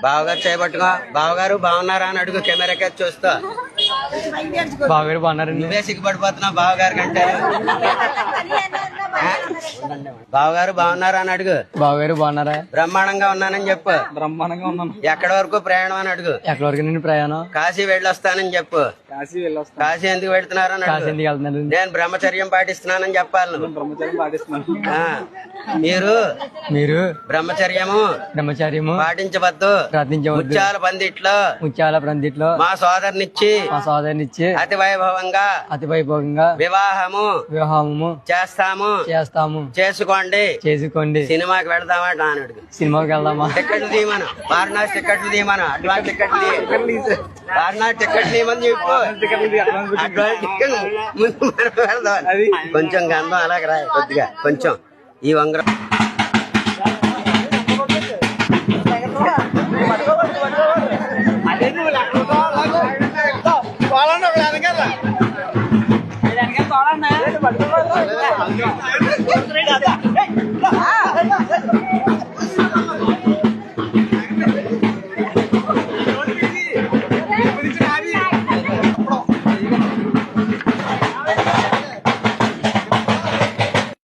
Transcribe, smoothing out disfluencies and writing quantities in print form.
బావగారు చేయబట్టుకో. బావగారు బాగున్నారా అని అడుగు, కెమెరాకి చూస్తా. బావగారు బాగున్నారండి. నువ్వే సిగ్గుపడిపోతున్నావు బావగారు కంటే. బావగారు బాగున్నారా అని అడుగు. బావగారు బాగున్నారా? బ్రహ్మాండంగా ఉన్నానని చెప్పు. బ్రహ్మాండంగా ఉన్నాను. ఎక్కడి వరకు ప్రయాణం అని అడుగు. ఎక్కడి వరకు నేను ప్రయాణం? కాశీ వెళ్ళొస్తానని చెప్పు. కాశీ ఎందుకు వెళ్తున్నారని అడుగు. కాశీ ఎందుకు వెళ్తున్నారు? నేను బ్రహ్మచర్యం పాటిస్తున్నానని చెప్పాలి నువ్వు. బ్రహ్మచర్యం పాటిస్తున్నాను. మీరు బ్రహ్మచర్యము పాటించవద్దు. ముత్యాల పందిట్లో మా సోదరునిచ్చి అతి వైభవంగా వివాహము చేస్తాము చేసుకోండి. సినిమాకి వెళ్దామా అని అడుగు. సినిమాకి వెళ్దామా? టికెట్లు తీయమను. వారణాసి టికెట్లు తీయమను. అడ్వాన్స్ టికెట్లు వారణాసి టికెట్లు తీయమని చెప్పు. అడ్వాన్స్ టికెట్ ముందు మనం వెళ్దాం. కొంచెం గంధం అలాగే రా, కొద్దిగా కొంచెం ఈ వంగరం. తోడండి